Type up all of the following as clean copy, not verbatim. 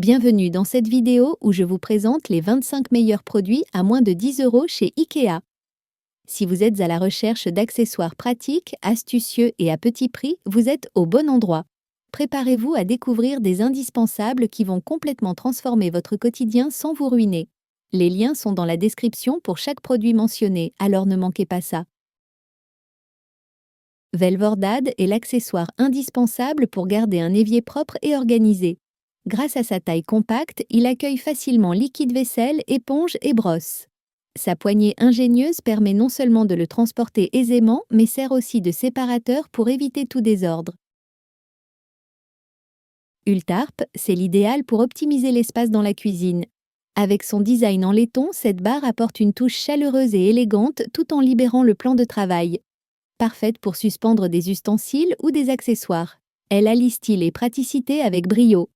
Bienvenue dans cette vidéo où je vous présente les 25 meilleurs produits à moins de 10 € chez IKEA. Si vous êtes à la recherche d'accessoires pratiques, astucieux et à petit prix, vous êtes au bon endroit. Préparez-vous à découvrir des indispensables qui vont complètement transformer votre quotidien sans vous ruiner. Les liens sont dans la description pour chaque produit mentionné, alors ne manquez pas ça. Velvordad est l'accessoire indispensable pour garder un évier propre et organisé. Grâce à sa taille compacte, il accueille facilement liquide vaisselle, éponge et brosse. Sa poignée ingénieuse permet non seulement de le transporter aisément, mais sert aussi de séparateur pour éviter tout désordre. Ultarp, c'est l'idéal pour optimiser l'espace dans la cuisine. Avec son design en laiton, cette barre apporte une touche chaleureuse et élégante tout en libérant le plan de travail. Parfaite pour suspendre des ustensiles ou des accessoires. Elle allie style et praticité avec brio.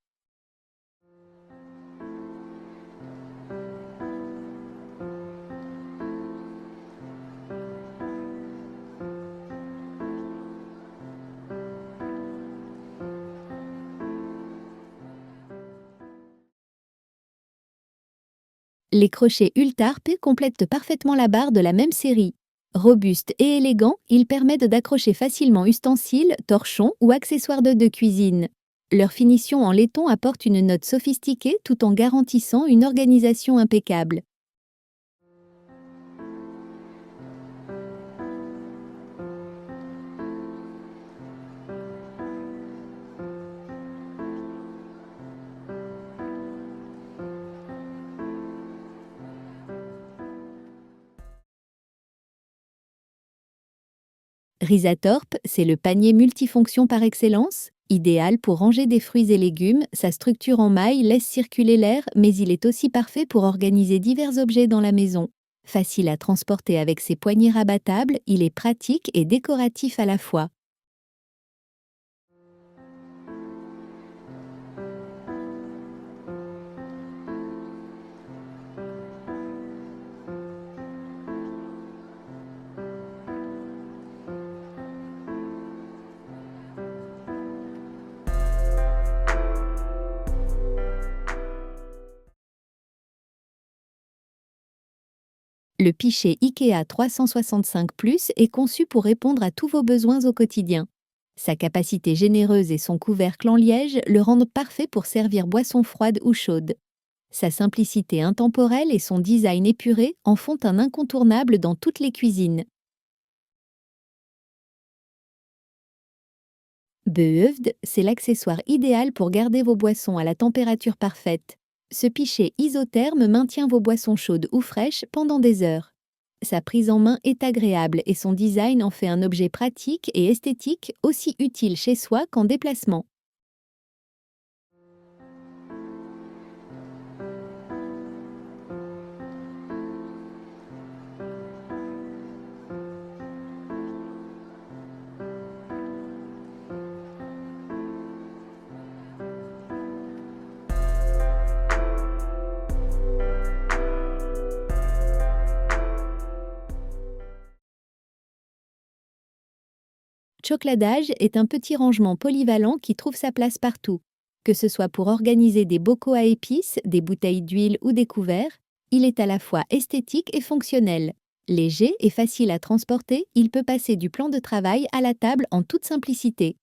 Les crochets Ultarp complètent parfaitement la barre de la même série. Robuste et élégant, ils permettent d'accrocher facilement ustensiles, torchons ou accessoires de cuisine. Leur finition en laiton apporte une note sophistiquée tout en garantissant une organisation impeccable. Risatorp, c'est le panier multifonction par excellence. Idéal pour ranger des fruits et légumes, sa structure en maille laisse circuler l'air, mais il est aussi parfait pour organiser divers objets dans la maison. Facile à transporter avec ses poignées rabattables, il est pratique et décoratif à la fois. Le pichet IKEA 365+ est conçu pour répondre à tous vos besoins au quotidien. Sa capacité généreuse et son couvercle en liège le rendent parfait pour servir boissons froides ou chaudes. Sa simplicité intemporelle et son design épuré en font un incontournable dans toutes les cuisines. Beövd, c'est l'accessoire idéal pour garder vos boissons à la température parfaite. Ce pichet isotherme maintient vos boissons chaudes ou fraîches pendant des heures. Sa prise en main est agréable et son design en fait un objet pratique et esthétique aussi utile chez soi qu'en déplacement. Chocladage est un petit rangement polyvalent qui trouve sa place partout. Que ce soit pour organiser des bocaux à épices, des bouteilles d'huile ou des couverts, il est à la fois esthétique et fonctionnel. Léger et facile à transporter, il peut passer du plan de travail à la table en toute simplicité.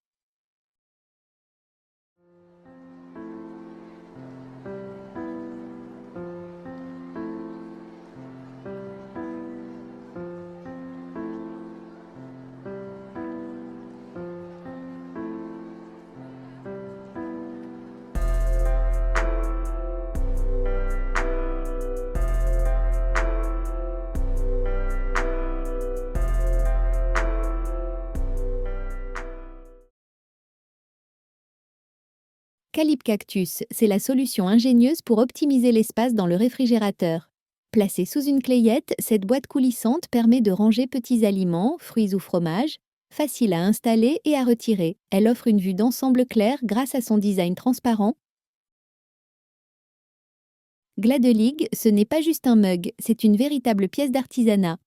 Calipcactus, c'est la solution ingénieuse pour optimiser l'espace dans le réfrigérateur. Placée sous une clayette, cette boîte coulissante permet de ranger petits aliments, fruits ou fromages, facile à installer et à retirer. Elle offre une vue d'ensemble claire grâce à son design transparent. Gladelig, ce n'est pas juste un mug, c'est une véritable pièce d'artisanat.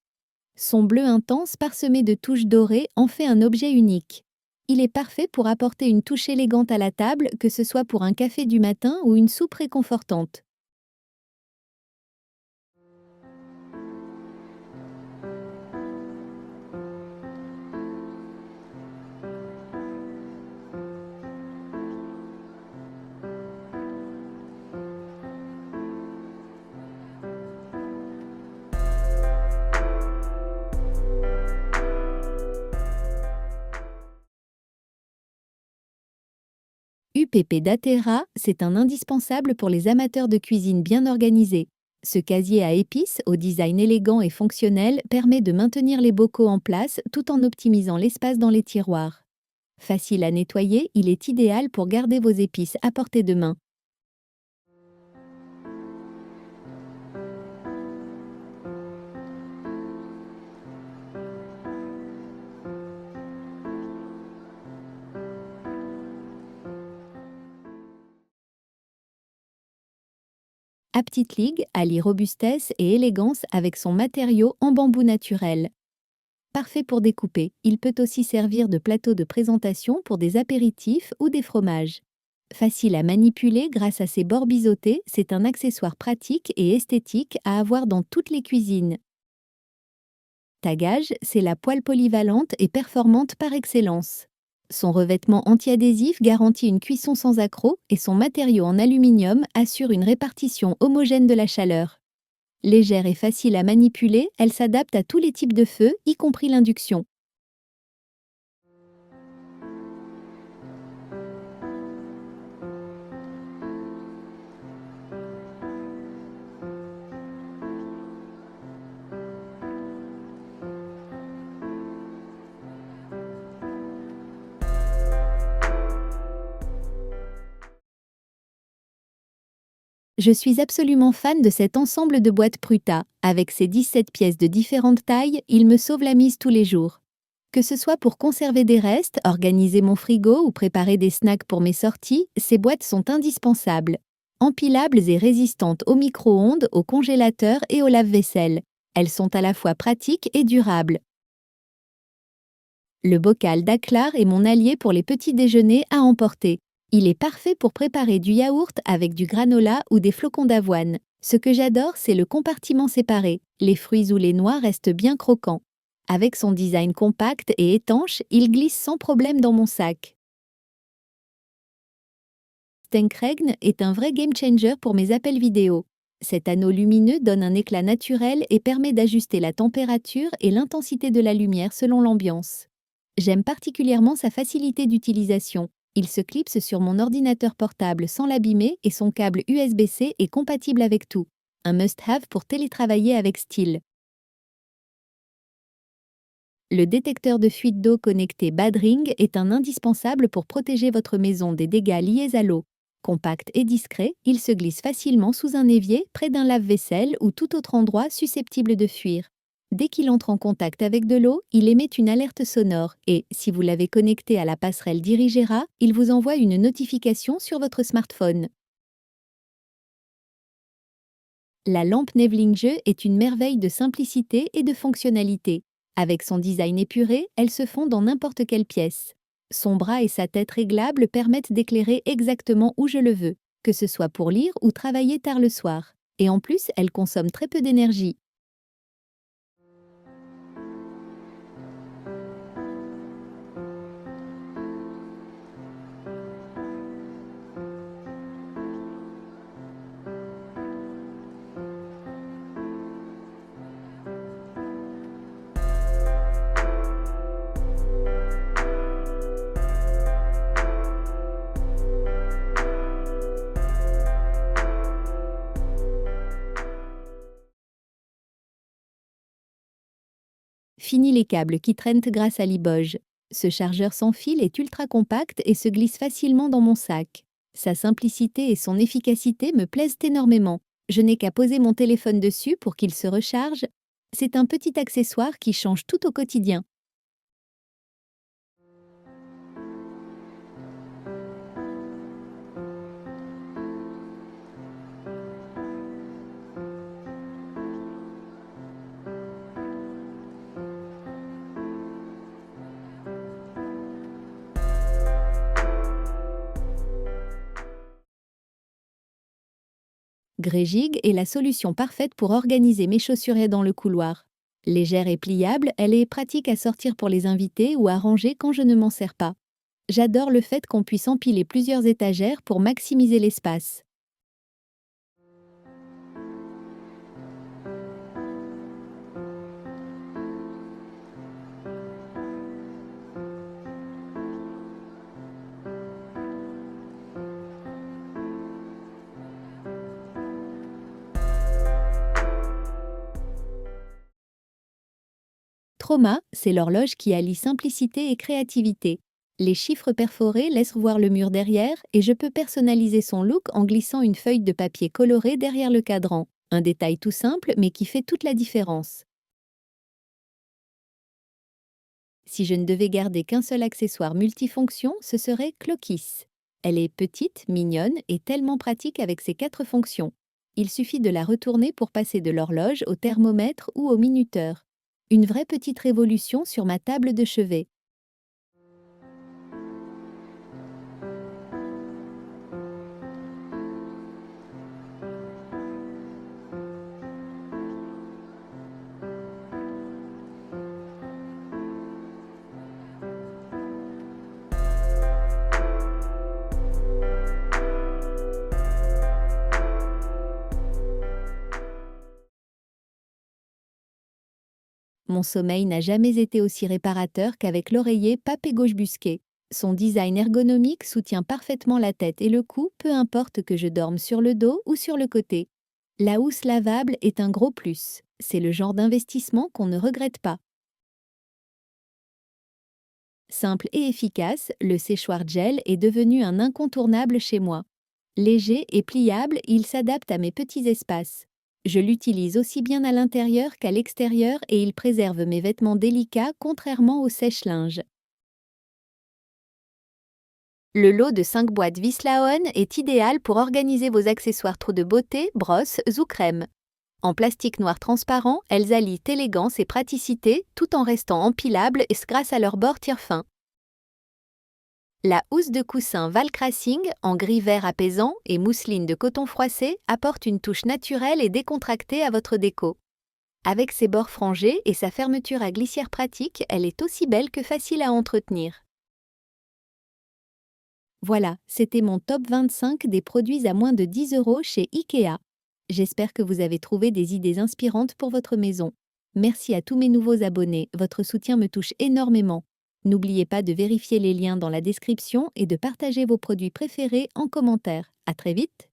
Son bleu intense parsemé de touches dorées en fait un objet unique. Il est parfait pour apporter une touche élégante à la table, que ce soit pour un café du matin ou une soupe réconfortante. UPP Datera, c'est un indispensable pour les amateurs de cuisine bien organisés. Ce casier à épices, au design élégant et fonctionnel, permet de maintenir les bocaux en place tout en optimisant l'espace dans les tiroirs. Facile à nettoyer, il est idéal pour garder vos épices à portée de main. Aptite League allie robustesse et élégance avec son matériau en bambou naturel. Parfait pour découper, il peut aussi servir de plateau de présentation pour des apéritifs ou des fromages. Facile à manipuler grâce à ses bords biseautés, c'est un accessoire pratique et esthétique à avoir dans toutes les cuisines. Tagage, c'est la poêle polyvalente et performante par excellence. Son revêtement anti-adhésif garantit une cuisson sans accroc et son matériau en aluminium assure une répartition homogène de la chaleur. Légère et facile à manipuler, elle s'adapte à tous les types de feu, y compris l'induction. Je suis absolument fan de cet ensemble de boîtes Pruta. Avec ses 17 pièces de différentes tailles, il me sauve la mise tous les jours. Que ce soit pour conserver des restes, organiser mon frigo ou préparer des snacks pour mes sorties, ces boîtes sont indispensables. Empilables et résistantes au micro-ondes, au congélateur et au lave-vaisselle. Elles sont à la fois pratiques et durables. Le bocal Daclar est mon allié pour les petits déjeuners à emporter. Il est parfait pour préparer du yaourt avec du granola ou des flocons d'avoine. Ce que j'adore, c'est le compartiment séparé. Les fruits ou les noix restent bien croquants. Avec son design compact et étanche, il glisse sans problème dans mon sac. Stenkregn est un vrai game changer pour mes appels vidéo. Cet anneau lumineux donne un éclat naturel et permet d'ajuster la température et l'intensité de la lumière selon l'ambiance. J'aime particulièrement sa facilité d'utilisation. Il se clipse sur mon ordinateur portable sans l'abîmer et son câble USB-C est compatible avec tout. Un must-have pour télétravailler avec style. Le détecteur de fuite d'eau connecté Badring est un indispensable pour protéger votre maison des dégâts liés à l'eau. Compact et discret, il se glisse facilement sous un évier, près d'un lave-vaisselle ou tout autre endroit susceptible de fuir. Dès qu'il entre en contact avec de l'eau, il émet une alerte sonore et, si vous l'avez connecté à la passerelle Dirigera, il vous envoie une notification sur votre smartphone. La lampe Nevling est une merveille de simplicité et de fonctionnalité. Avec son design épuré, elle se fond dans n'importe quelle pièce. Son bras et sa tête réglables permettent d'éclairer exactement où je le veux, que ce soit pour lire ou travailler tard le soir. Et en plus, elle consomme très peu d'énergie. Fini les câbles qui traînent grâce à l'iboge. Ce chargeur sans fil est ultra compact et se glisse facilement dans mon sac. Sa simplicité et son efficacité me plaisent énormément. Je n'ai qu'à poser mon téléphone dessus pour qu'il se recharge. C'est un petit accessoire qui change tout au quotidien. Grégig est la solution parfaite pour organiser mes chaussures dans le couloir. Légère et pliable, elle est pratique à sortir pour les invités ou à ranger quand je ne m'en sers pas. J'adore le fait qu'on puisse empiler plusieurs étagères pour maximiser l'espace. Trauma, c'est l'horloge qui allie simplicité et créativité. Les chiffres perforés laissent voir le mur derrière et je peux personnaliser son look en glissant une feuille de papier colorée derrière le cadran. Un détail tout simple mais qui fait toute la différence. Si je ne devais garder qu'un seul accessoire multifonction, ce serait Cloquis. Elle est petite, mignonne et tellement pratique avec ses 4 fonctions. Il suffit de la retourner pour passer de l'horloge au thermomètre ou au minuteur. Une vraie petite révolution sur ma table de chevet. Mon sommeil n'a jamais été aussi réparateur qu'avec l'oreiller Pape Gauche Busquet. Son design ergonomique soutient parfaitement la tête et le cou, peu importe que je dorme sur le dos ou sur le côté. La housse lavable est un gros plus. C'est le genre d'investissement qu'on ne regrette pas. Simple et efficace, le séchoir gel est devenu un incontournable chez moi. Léger et pliable, il s'adapte à mes petits espaces. Je l'utilise aussi bien à l'intérieur qu'à l'extérieur et il préserve mes vêtements délicats contrairement au sèche-linge. Le lot de 5 boîtes Wislaon est idéal pour organiser vos accessoires trous de beauté, brosses ou crèmes. En plastique noir transparent, elles allient élégance et praticité tout en restant empilables grâce à leur bord tire-fin. La housse de coussin Valcracing en gris vert apaisant et mousseline de coton froissé apporte une touche naturelle et décontractée à votre déco. Avec ses bords frangés et sa fermeture à glissière pratique, elle est aussi belle que facile à entretenir. Voilà, c'était mon top 25 des produits à moins de 10 € chez IKEA. J'espère que vous avez trouvé des idées inspirantes pour votre maison. Merci à tous mes nouveaux abonnés, votre soutien me touche énormément. N'oubliez pas de vérifier les liens dans la description et de partager vos produits préférés en commentaire. À très vite!